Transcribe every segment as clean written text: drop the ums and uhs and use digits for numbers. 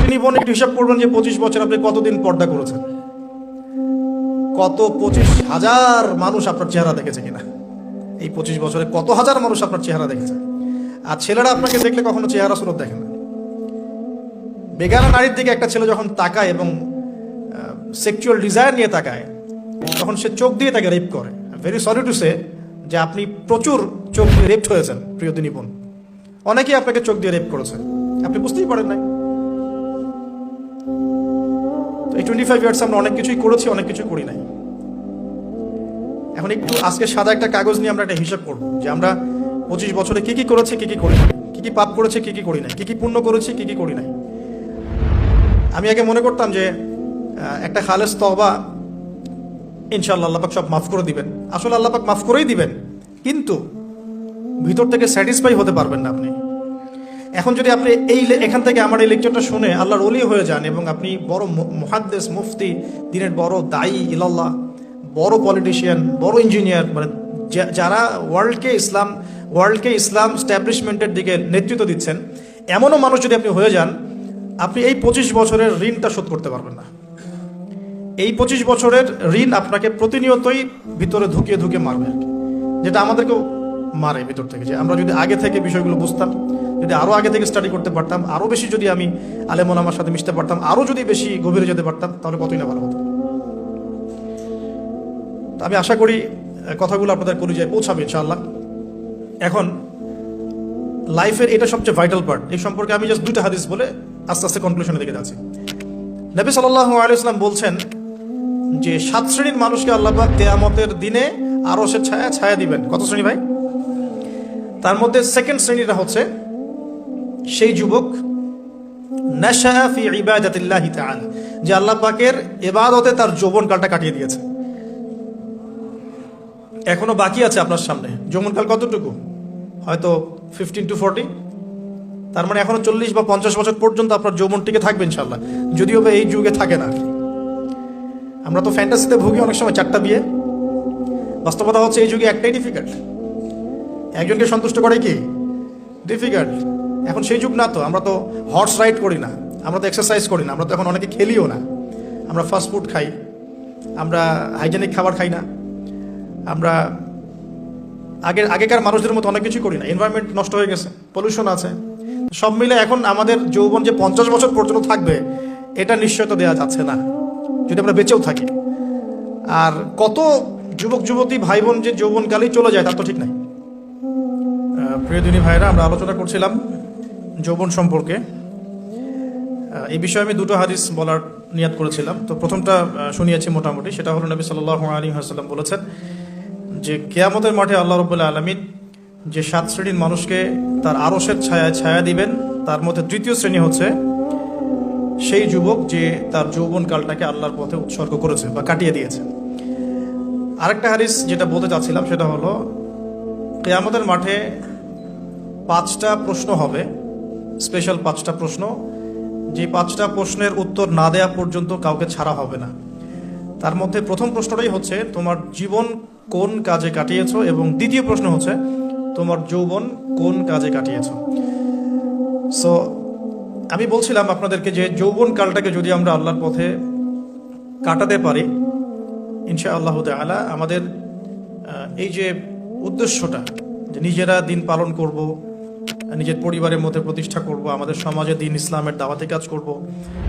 প্রিয়দিনী বোন, একটু হিসাব করবেন যে 25 বছর আপনি কতদিন পর্দা করেছেন, কত 25,000 মানুষ আপনার চেহারা দেখেছে কিনা, এই 25 বছরে কত হাজার মানুষ আপনার চেহারা দেখেছে। আর ছেলেরা আপনাকে দেখলে কখনো চেহারা সুরত দেখে না। বেগানা নারীর দিকে একটা ছেলে যখন তাকায় এবং সেক্সুয়াল ডিজায়ার নিয়ে তাকায়, তখন সে চোখ দিয়ে তাকে রেপ করে। ভেরি সরি টু সে যে আপনি প্রচুর চোখ দিয়ে রেপ হয়েছেন প্রিয়দিনী বোন। অনেকেই আপনাকে চোখ দিয়ে রেপ করেছে, আপনি বুঝতেই পারেন নাই। এই 25 ইয়ার্স আমরা অনেক কিছুই করেছি, অনেক কিছু করি নাই। এখন একটু আজকে সাদা একটা কাগজ নিয়ে আমরা একটা হিসাব করব যে আমরা 25 বছরে কি কি করেছি, কি কি করি নাই, কি কি পাপ করেছি, কি কি করি নাই, কি কি পুণ্য করেছি, কি কি করি নাই। আমি আগে মনে করতাম যে একটা খালেস তওবা ইনশাআল্লাহ আল্লাহ পাক সব মাফ করে দিবেন। আসলে আল্লাহ পাক মাফ করেই দিবেন, কিন্তু ভিতর থেকে স্যাটিসফাই হতে পারবেন না আপনি। এখন যদি আপনি এখান থেকে আমার এই লেকচারটা শুনে আল্লাহর ওলি হয়ে যান এবং আপনি বড় মুহাদ্দিস, মুফতি, দিনের বড় দায়ী ইলাল্লাহ, বড় পলিটিশিয়ান, বড় ইঞ্জিনিয়ার, মানে যারা ওয়ার্ল্ডকে ইসলাম স্ট্যাবলিশমেন্টের দিকে নেতৃত্ব দিচ্ছেন, এমনও মানুষ যদি আপনি হয়ে যান, আপনি এই 25 বছরের ঋণটা শোধ করতে পারবেন না। এই 25 বছরের ঋণ আপনাকে প্রতিনিয়তই ভিতরে ধুকিয়ে ধুকিয়ে মারবে, যেটা আমাদেরকেও মারে ভিতর থেকে। যে আমরা যদি আগে থেকে বিষয়গুলো বুঝতাম, যদি আরও আগে থেকে স্টাডি করতে পারতাম, আরও বেশি যদি আমি আলেম ওলামার সাথে মিশতে পারতাম, আরও যদি বেশি গভীরে যেতে পারতাম, তাহলে কতই না ভালো হতো। আমি আশা করি কথাগুলো আপনাদের কলিজায় পৌঁছাবে ইনশাআল্লাহ। এখন লাইফের এটা সবচেয়ে ভাইটাল পার্ট। এই সম্পর্কে আমি জাস্ট 2টা হাদিস বলে আস্তে আস্তে কনক্লুশনের দিকে যাচ্ছি। নবী সাল্লাল্লাহু আলাইহি ওয়াসাল্লাম বলছেন যে 7 শ্রেণীর মানুষকে আল্লাহ পাক কিয়ামতের দিনে আরশের ছায়া দিবেন। কত শ্রেণী ভাই? তার মধ্যে সেকেন্ড শ্রেণীটা হচ্ছে সেই যুবক নাশা ফি ইবাদাতিল্লাহি তাআলা, যে আল্লাহ পাকের ইবাদতে তার যৌবনকালটা কাটিয়ে দিয়েছে। এখনো বাকি আছে আপনার সামনে। যৌবনকাল কতটুকু? হয়তো 15 to 40। তার মানে এখনো 40 বা 50 বছর পর্যন্ত আপনার যৌবন টিকে থাকবে ইনশাআল্লাহ, যদিও বা এই যুগে থাকে না। আমরা তো ফ্যান্টাসিতে ভুগি অনেক সময়, 4টা বিয়ে। বাস্তবতা হচ্ছে এই যুগে একটাই ডিফিকাল্ট। একজনকে সন্তুষ্ট করে কি ডিফিকাল্ট। এখন সেই যুগ না তো। আমরা তো হর্স রাইড করি না, আমরা তো এক্সারসাইজ করি না, আমরা তো এখন অনেকে খেলিও না। আমরা ফাস্ট ফুড খাই, আমরা হাইজেনিক খাবার খাই না, আমরা আগেকার মানুষদের মতো অনেক কিছু করি না। এনভায়রনমেন্ট নষ্ট হয়ে গেছে, পলিউশন আছে। সব মিলে এখন আমাদের যৌবন যে 50 বছর পর্যন্ত থাকবে, এটা নিশ্চয়তা দেওয়া যাচ্ছে না যদি আমরা বেঁচেও থাকি। আর কত যুবক যুবতী ভাই বোন যে যৌবনকালেই চলে যায় তার তো ঠিক নাই। প্রিয়দিনী ভাইরা, আমরা আলোচনা করছিলাম যৌবন সম্পর্কে। এই বিষয়ে আমি 2টো হাদিস বলার নিয়াত করেছিলাম। তো প্রথমটা শুনিয়েছি মোটামুটি, সেটা হলো নবী সাল্লাল্লাহু আলাইহি ওয়াসাল্লাম বলেছেন যে কিয়ামতের মাঠে আল্লাহ রাব্বুল আলামিন যে 7 শ্রেণীর মানুষকে তার আরশের ছায়া দিবেন, তার মধ্যে 3য় শ্রেণী হচ্ছে সেই যুবক যে তার যৌবনকালটাকে আল্লাহর পথে উৎসর্গ করেছে বা কাটিয়ে দিয়েছে। আরেকটা হাদিস যেটা বলতে চাচ্ছিলাম সেটা হলো কিয়ামতের মাঠে 5টা প্রশ্ন হবে, স্পেশাল 5টা প্রশ্ন। যে 5টা প্রশ্নের উত্তর না দেওয়া পর্যন্ত কাউকে ছাড়া হবে না। তার মধ্যে প্রথম প্রশ্নটাই হচ্ছে তোমার জীবন কোন কাজে কাটিয়েছো, এবং দ্বিতীয় প্রশ্ন হচ্ছে তোমার যৌবন কোন কাজে কাটিয়েছো। সো আমি বলছিলাম আপনাদেরকে যে যৌবন কালটাকে যদি আমরা আল্লাহর পথে কাটাতে পারি, ইনশাআল্লাহু তাআলা আমাদের এই যে উদ্দেশ্যটা, যে নিজেরা দিন পালন করব, নিজের পরিবারের মধ্যে প্রতিষ্ঠা করব, আমাদের সমাজে দিন ইসলামের দাওয়াতে কাজ করব,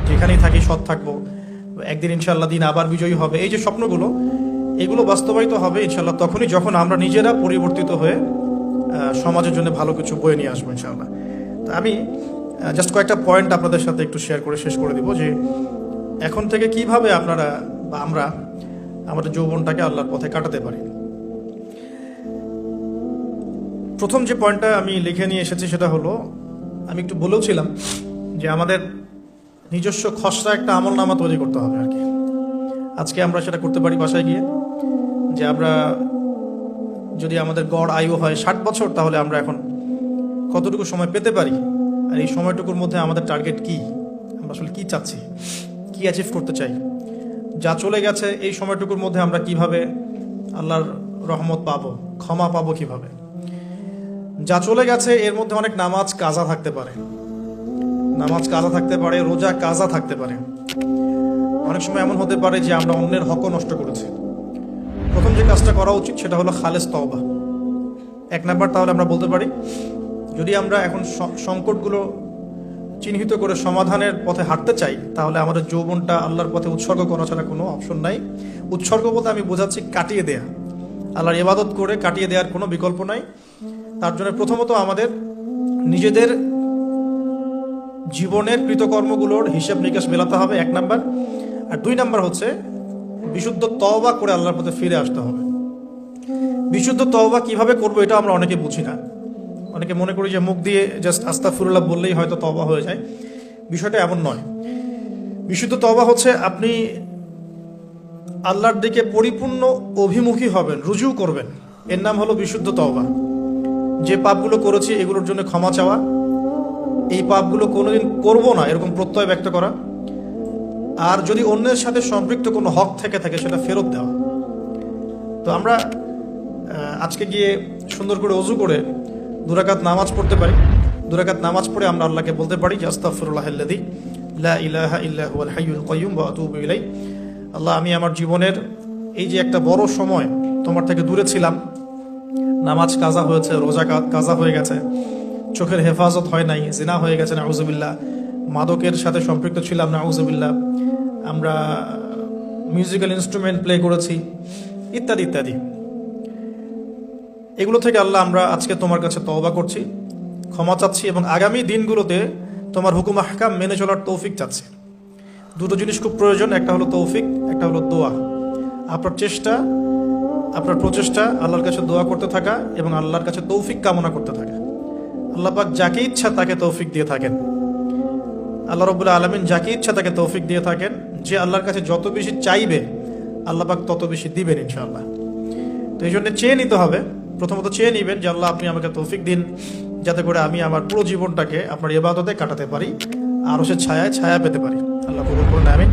যেখানেই থাকি সৎ থাকবো, একদিন ইনশাআল্লাহ দিন আবার বিজয়ী হবে, এই যে স্বপ্নগুলো, এগুলো বাস্তবায়িত হবে ইনশাআল্লাহ তখনই যখন আমরা নিজেরা পরিবর্তিত হয়ে সমাজের জন্য ভালো কিছু বয়ে নিয়ে আসবো ইনশাআল্লাহ। তো আমি জাস্ট কয়েকটা পয়েন্ট আপনাদের সাথে একটু শেয়ার করে শেষ করে দিব যে এখন থেকে কিভাবে আপনারা বা আমরা আমাদের যৌবনটাকে আল্লাহর পথে কাটাতে পারি। প্রথম যে পয়েন্টটা আমি লিখে নিয়ে এসেছি সেটা হলো, আমি একটু বলেওছিলাম যে আমাদের নিজস্ব খসড়া একটা আমলনামা তৈরি করতে হবে আর কি। আজকে আমরা সেটা করতে পারি বাসায় গিয়ে, যে আমরা যদি আমাদের গড় আয়ু হয় 60 বছর, তাহলে আমরা এখন কতটুকু সময় পেতে পারি, আর এই সময়টুকুর মধ্যে আমাদের টার্গেট কি, আমরা আসলে কি চাচ্ছি, কি অ্যাচিভ করতে চাই। যা চলে গেছে এই সময়টুকুর মধ্যে আমরা কিভাবে আল্লাহর রহমত পাবো, ক্ষমা পাবো কিভাবে। যা চলে গেছে এর মধ্যে অনেক নামাজ কাজা থাকতে পারে, নামাজ কাজা থাকতে পারে, রোজা কাজা থাকতে পারে। অনেক সময় এমন হতে পারে যে আমরা অন্যের হকও নষ্ট করেছি। প্রথম যে কাজটা করা উচিত সেটা হলো খালেস তওবা। 1 নাম্বার, তাহলে আমরা বলতে পারি যদি আমরা এখন সংকটগুলো চিহ্নিত করে সমাধানের পথে হাঁটতে চাই, তাহলে আমাদের যৌবনটা আল্লাহর পথে উৎসর্গ করা ছাড়া কোনো অপশন নাই। উৎসর্গ বলতে আমি বোঝাচ্ছি কাটিয়ে দেয়া, আল্লাহর ইবাদত করে কাটিয়ে দেওয়ার কোনো বিকল্প নাই। তার জন্য প্রথমত আমাদের নিজেদের জীবনের কৃতকর্মগুলোর হিসাব নিকাশ মেলাতে হবে, 1 নাম্বার। আর 2 নাম্বার হচ্ছে বিশুদ্ধ তওবা করে আল্লাহর পথে ফিরে আসতে হবে। বিশুদ্ধ তওবা কিভাবে করবো এটা আমরা অনেকে বুঝি না। অনেকে মনে করি যে মুখ দিয়ে জাস্ট আস্তাগফিরুল্লাহ বললেই হয়তো তওবা হয়ে যায়। বিষয়টা এমন নয়। বিশুদ্ধ তওবা হচ্ছে আপনি আল্লাহর দিকে পরিপূর্ণ অভিমুখী হবেন, রুজু করবেন, এর নাম হলো বিশুদ্ধ তওবা। যে পাপগুলো করেছি এগুলোর জন্য ক্ষমা চাওয়া, এই পাপগুলো কোনোদিন করব না এরকম প্রত্যয় ব্যক্ত করা, আর যদি অন্যের সাথে সম্পৃক্ত কোনো হক থেকে থাকে সেটা ফেরত দেওয়া। তো আমরা আজকে গিয়ে সুন্দর করে ওযু করে 2 রাকাত নামাজ পড়তে পারি। 2 রাকাত নামাজ পড়ে আমরা আল্লাহকে বলতে পারি যে আস্তাগফিরুল্লাহাল্লাযী লা ইলাহা ইল্লা হুয়াল হাইয়ুল কাইয়্যুম ওয়া আতুবু ইলাইহি। আল্লাহ, আমি আমার জীবনের এই যে একটা বড় সময় তোমার থেকে দূরে ছিলাম, নামাজ কাজা হয়েছে, রোজা কাজা হয়ে গেছে, চোখের হেফাজত হয় নাই, জিনা হয়ে গেছে নাউজুবিল্লাহ, মাদকের সাথে সম্পৃক্ত ছিলাম নাউজুবিল্লাহ, আমরা মিউজিক্যাল ইনস্ট্রুমেন্ট প্লে করেছি, ইত্যাদি ইত্যাদি। এগুলো থেকে আল্লাহ আমরা আজকে তোমার কাছে তওবা করছি, ক্ষমা চাচ্ছি এবং আগামী দিনগুলোতে তোমার হুকুম আহকাম মেনে চলার তৌফিক চাচ্ছি। 2টো জিনিস খুব প্রয়োজন, একটা হলো তৌফিক, একটা হলো দোয়া। আপনার প্রচেষ্টা আল্লাহর কাছে দোয়া করতে থাকা এবং আল্লাহর কাছে তৌফিক কামনা করতে থাকা। আল্লাহ পাক যাকে ইচ্ছা তাকে তৌফিক দিয়ে থাকেন। আল্লাহ রাব্বুল আলামিন যাকে ইচ্ছা তাকে তৌফিক দিয়ে থাকেন। যে আল্লাহর কাছে যত বেশি চাইবে আল্লাহ পাক তত বেশি দিবেন ইনশাআল্লাহ। তো এই জন্য চেয়ে নিতে হবে, প্রথমত চেয়ে নিবেন যে আল্লাহ আপনি আমাকে তৌফিক দিন যাতে করে আমি আমার পুরো জীবনটাকে আপনার ইবাদতে কাটাতে পারি, আরশের ছায়া পেতে পারি। আল্লাহ কবুল করুন, আমিন।